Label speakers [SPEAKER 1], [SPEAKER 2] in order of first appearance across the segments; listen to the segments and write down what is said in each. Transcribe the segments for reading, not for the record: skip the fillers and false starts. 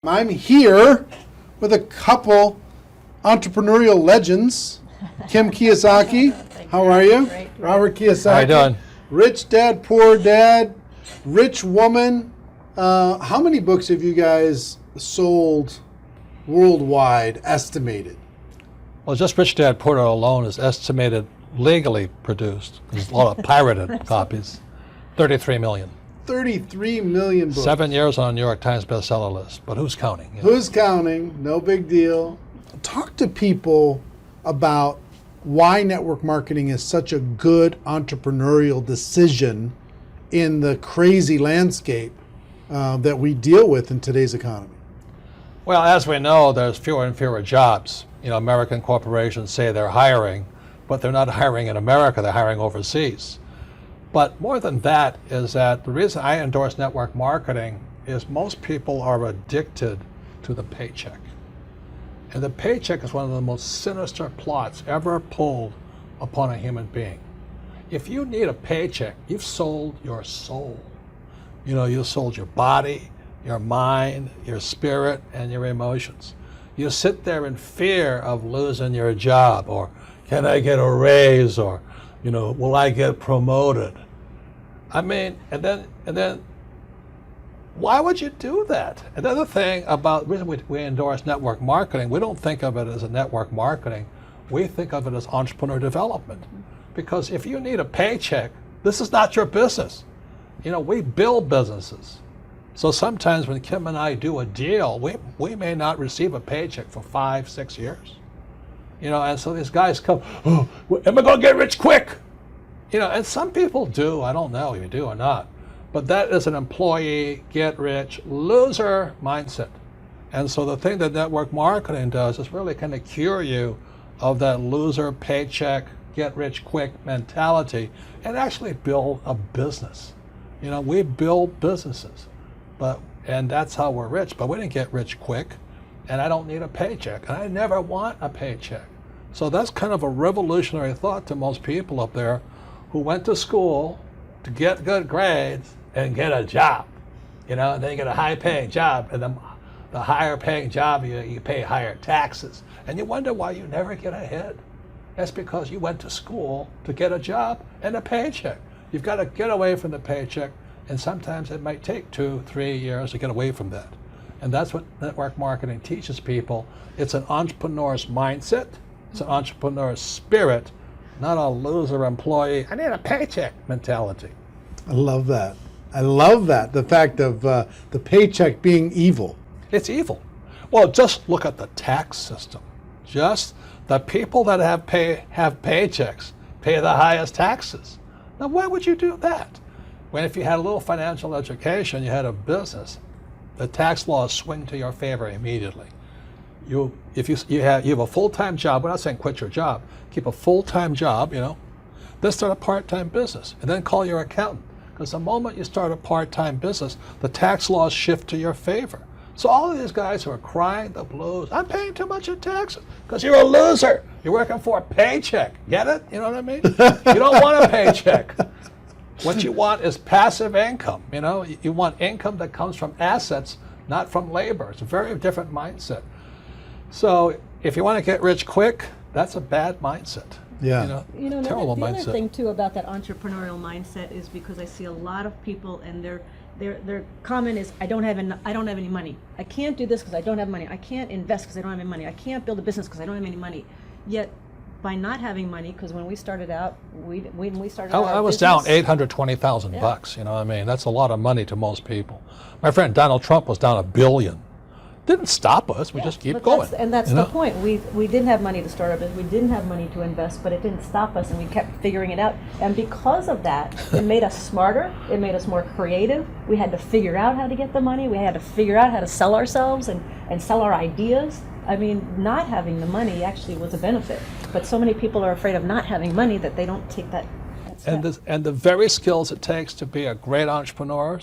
[SPEAKER 1] I'm here with a couple entrepreneurial legends. Kim Kiyosaki, how are you?
[SPEAKER 2] Great.
[SPEAKER 1] Robert Kiyosaki.
[SPEAKER 3] How you doing?
[SPEAKER 1] Rich dad, poor dad, rich woman. How many books have you guys sold worldwide, estimated?
[SPEAKER 3] Well, just Rich Dad Poor Dad alone is estimated legally produced. There's a lot of pirated copies. 33 million.
[SPEAKER 1] 33 million books.
[SPEAKER 3] 7 years on a New York Times bestseller list, but who's counting? You know?
[SPEAKER 1] Who's counting? No big deal. Talk to people about why network marketing is such a good entrepreneurial decision in the crazy landscape that we deal with in today's economy.
[SPEAKER 3] Well, as we know, there's fewer and fewer jobs. You know, American corporations say they're hiring, but they're not hiring in America, they're hiring overseas. But more than that is that the reason I endorse network marketing is most people are addicted to the paycheck. And the paycheck is one of the most sinister plots ever pulled upon a human being. If you need a paycheck, you've sold your soul. You know, you sold your body, your mind, your spirit, and your emotions. You sit there in fear of losing your job, or can I get a raise, or, you know, will I get promoted? I mean, and then why would you do that? Another thing about the reason we endorse network marketing, we don't think of it as a network marketing, we think of it as entrepreneur development. Because if you need a paycheck, this is not your business. You know, we build businesses. So sometimes when Kim and I do a deal, we may not receive a paycheck for 5-6 years. You know, and so these guys come, oh, am I going to get rich quick? You know, and some people do, I don't know if you do or not, but that is an employee, get rich, loser mindset. And so the thing that network marketing does is really kind of cure you of that loser paycheck, get rich quick mentality and actually build a business. You know, we build businesses, and that's how we're rich, but we didn't get rich quick, and I don't need a paycheck, and I never want a paycheck. So that's kind of a revolutionary thought to most people up there who went to school to get good grades and get a job, you know, and then you get a high-paying job, and the higher-paying job, you pay higher taxes, and you wonder why you never get ahead. That's because you went to school to get a job and a paycheck. You've got to get away from the paycheck, and sometimes it might take 2-3 years to get away from that. And that's what network marketing teaches people. It's an entrepreneur's mindset, it's an entrepreneur's spirit, not a loser employee, I need a paycheck mentality.
[SPEAKER 1] I love that. I love that. The fact of the paycheck being evil.
[SPEAKER 3] It's evil. Well, just look at the tax system. Just the people that have paychecks pay the highest taxes. Now, why would you do that? When if you had a little financial education, you had a business, the tax laws swing to your favor immediately. If you have a full-time job, we're not saying quit your job, keep a full-time job, you know, then start a part-time business, and then call your accountant. Because the moment you start a part-time business, the tax laws shift to your favor. So all of these guys who are crying the blues, I'm paying too much in taxes, because you're a loser. You're working for a paycheck. Get it? You know what I mean? You don't want a paycheck. What you want is passive income. You know, you want income that comes from assets, not from labor. It's a very different mindset. So if you want to get rich quick, that's a bad mindset.
[SPEAKER 1] Yeah.
[SPEAKER 2] You know,
[SPEAKER 3] terrible
[SPEAKER 2] the
[SPEAKER 3] mindset.
[SPEAKER 2] other thing too about that entrepreneurial mindset is because I see a lot of people and their comment is, I don't have any money. I can't do this because I don't have money. I can't invest because I don't have any money. I can't build a business because I don't have any money. Yet, by not having money, because when we started out,
[SPEAKER 3] I was down $820,000 bucks. You know what I mean? That's a lot of money to most people. My friend Donald Trump was down $1 billion. Didn't stop us. We just keep going.
[SPEAKER 2] That's the point. We didn't have money to start our business. We didn't have money to invest, but it didn't stop us, and we kept figuring it out. And because of that, it made us smarter. It made us more creative. We had to figure out how to get the money. We had to figure out how to sell ourselves and sell our ideas. I mean, not having the money actually was a benefit. But so many people are afraid of not having money that they don't take that step.
[SPEAKER 3] And the very skills it takes to be a great entrepreneur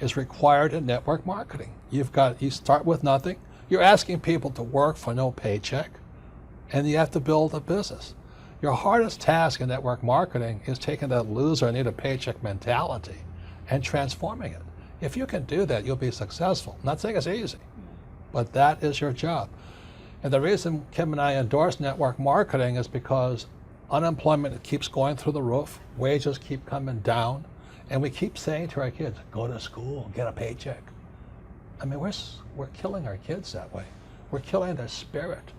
[SPEAKER 3] is required in network marketing. You start with nothing. You're asking people to work for no paycheck, and you have to build a business. Your hardest task in network marketing is taking that loser, need a paycheck mentality and transforming it. If you can do that, you'll be successful. I'm not saying it's easy, but that is your job. And the reason Kim and I endorse network marketing is because unemployment keeps going through the roof, wages keep coming down, and we keep saying to our kids, go to school, get a paycheck. I mean, we're killing our kids that way. We're killing their spirit.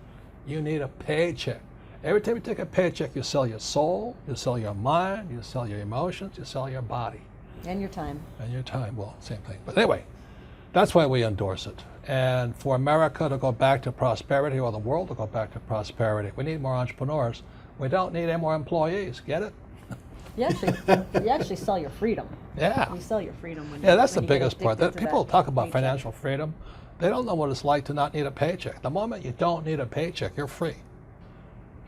[SPEAKER 3] You need a paycheck. Every time you take a paycheck, you sell your soul, you sell your mind, you sell your emotions, you sell your body.
[SPEAKER 2] And your time.
[SPEAKER 3] And your time, well, same thing. But anyway, that's why we endorse it. And for America to go back to prosperity, or the world to go back to prosperity, we need more entrepreneurs. We don't need any more employees. Get it?
[SPEAKER 2] You actually sell your freedom.
[SPEAKER 3] Yeah.
[SPEAKER 2] You sell your freedom when
[SPEAKER 3] Yeah, that's
[SPEAKER 2] when
[SPEAKER 3] the
[SPEAKER 2] you get
[SPEAKER 3] biggest part.
[SPEAKER 2] addicted
[SPEAKER 3] That
[SPEAKER 2] to
[SPEAKER 3] people
[SPEAKER 2] that
[SPEAKER 3] talk about
[SPEAKER 2] paycheck.
[SPEAKER 3] financial freedom. They don't know what it's like to not need a paycheck. The moment you don't need a paycheck, you're free.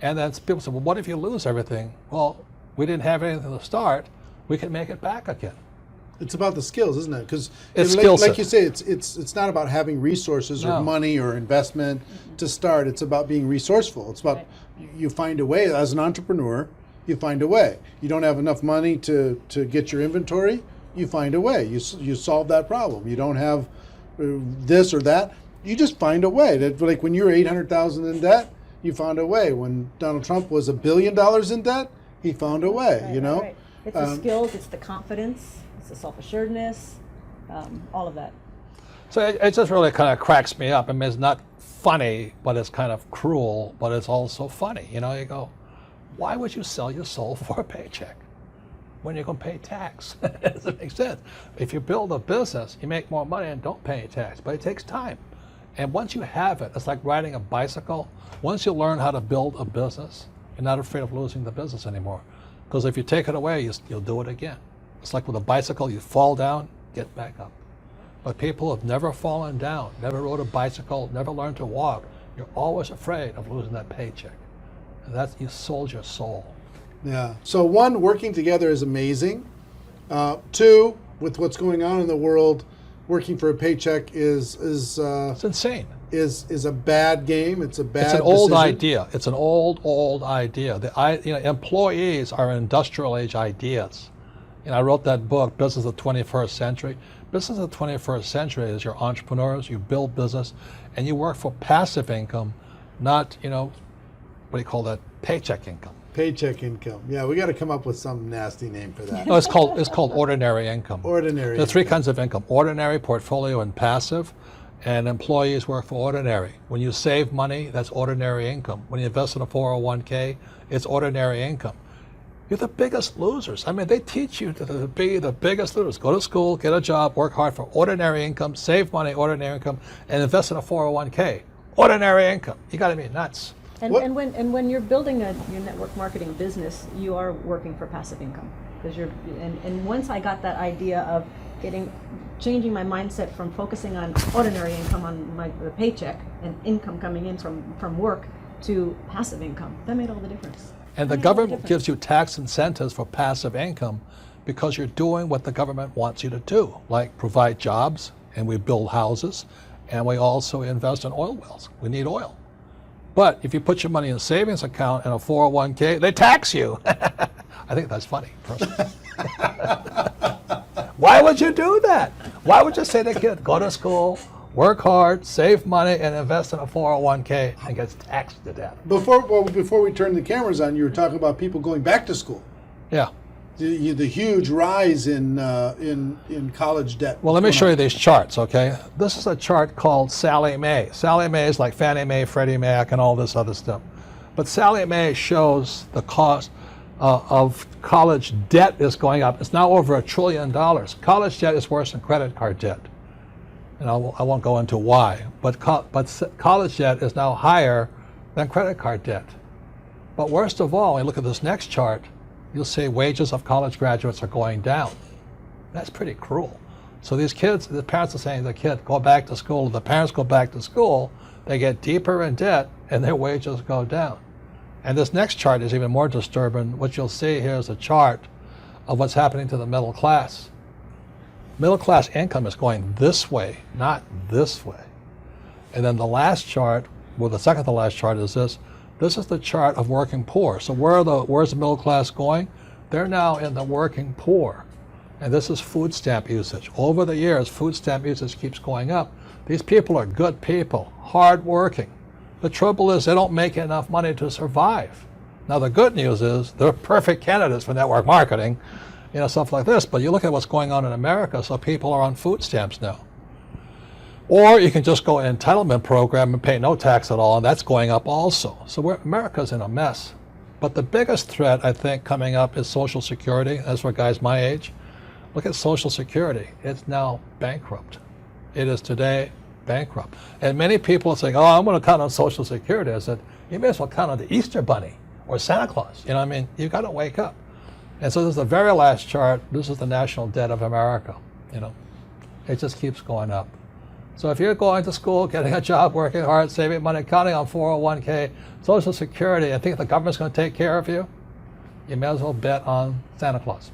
[SPEAKER 3] And then people say, well, what if you lose everything? Well, we didn't have anything to start. We can make it back again.
[SPEAKER 1] It's about the skills, isn't it? Because
[SPEAKER 3] It's
[SPEAKER 1] like,
[SPEAKER 3] skill
[SPEAKER 1] like
[SPEAKER 3] set.
[SPEAKER 1] you say, it's not about having resources or
[SPEAKER 3] No.
[SPEAKER 1] money or investment to start. It's about being resourceful. It's about
[SPEAKER 2] Right.
[SPEAKER 1] you find a way as an entrepreneur. You find a way. You don't have enough money to get your inventory. You find a way. You solve that problem. You don't have this or that. You just find a way. That, like when you're $800,000 in debt, you found a way. When Donald Trump was $1 billion in debt, he found a way.
[SPEAKER 2] Right,
[SPEAKER 1] you know.
[SPEAKER 2] right. It's the skills, it's the confidence, it's the self-assuredness, all of that.
[SPEAKER 3] So it just really kind of cracks me up. I mean, it's not funny, but it's kind of cruel, but it's also funny. You know, you go, why would you sell your soul for a paycheck when you're going to pay tax? It doesn't make sense. If you build a business, you make more money and don't pay tax, but it takes time. And once you have it, it's like riding a bicycle. Once you learn how to build a business, you're not afraid of losing the business anymore. Because if you take it away, you'll do it again. It's like with a bicycle, you fall down, get back up. But people have never fallen down, never rode a bicycle, never learned to walk. You're always afraid of losing that paycheck. And that's, you sold your soul.
[SPEAKER 1] Yeah. So one, working together is amazing. Two, with what's going on in the world, working for a paycheck is
[SPEAKER 3] It's insane.
[SPEAKER 1] is a bad game. It's a bad.
[SPEAKER 3] It's an old
[SPEAKER 1] decision.
[SPEAKER 3] idea. It's an old idea. Employees are industrial age ideas. I wrote that book, Business of the 21st Century. Business of the 21st Century is your entrepreneurs, you build business, and you work for passive income, not, what do you call that, paycheck income.
[SPEAKER 1] Paycheck income. Yeah, we got to come up with some nasty name for that.
[SPEAKER 3] No, it's called ordinary income.
[SPEAKER 1] Ordinary.
[SPEAKER 3] There are three kinds of income: ordinary, portfolio, and passive. And employees work for ordinary. When you save money, that's ordinary income. When you invest in a 401k, it's ordinary income. You're the biggest losers. I mean, they teach you to be the biggest losers. Go to school, get a job, work hard for ordinary income, save money, ordinary income, and invest in a 401k. Ordinary income. You got to be nuts.
[SPEAKER 2] And,
[SPEAKER 1] What-
[SPEAKER 2] and when you're building your network marketing business, you are working for passive income. Because and once I got that idea of changing my mindset from focusing on ordinary income on the paycheck and income coming in from work to passive income, that made all the difference.
[SPEAKER 3] And the government gives you tax incentives for passive income because you're doing what the government wants you to do, like provide jobs, and we build houses, and we also invest in oil wells. We need oil. But if you put your money in a savings account and a 401k, they tax you. I think that's funny, personally. Why would you do that? Why would you say to a kid, go to school, work hard, save money, and invest in a 401k and gets taxed to death?
[SPEAKER 1] Before we turned the cameras on, you were talking about people going back to school.
[SPEAKER 3] Yeah.
[SPEAKER 1] The huge rise in college debt.
[SPEAKER 3] Well, let me show you these charts, okay? This is a chart called Sallie Mae. Sallie Mae is like Fannie Mae, Freddie Mac, and all this other stuff. But Sallie Mae shows the cost of college debt is going up. It's now over $1 trillion. College debt is worse than credit card debt. And I won't go into why, but college debt is now higher than credit card debt. But worst of all, when you look at this next chart, you'll see wages of college graduates are going down. That's pretty cruel. So these kids, the parents are saying to the kid, go back to school. The parents go back to school, they get deeper in debt, and their wages go down. And this next chart is even more disturbing. What you'll see here is a chart of what's happening to the middle class. Middle class income is going this way, not this way. And then the last chart, well, the second to last chart is this. This is the chart of working poor. So where's the middle class going? They're now in the working poor. And this is food stamp usage. Over the years, food stamp usage keeps going up. These people are good people, hardworking. The trouble is they don't make enough money to survive. Now the good news is they're perfect candidates for network marketing, stuff like this. But you look at what's going on in America, so people are on food stamps now. Or you can just go entitlement program and pay no tax at all, and that's going up also. So America's in a mess. But the biggest threat, I think, coming up is Social Security. That's for guys my age. Look at Social Security. It's now bankrupt. It is today bankrupt. And many people are saying, oh, I'm going to count on Social Security. I said, you may as well count on the Easter Bunny or Santa Claus. You've got to wake up. And so this is the very last chart. This is the national debt of America. It just keeps going up. So if you're going to school, getting a job, working hard, saving money, counting on 401k, Social Security, and think the government's going to take care of you, you may as well bet on Santa Claus.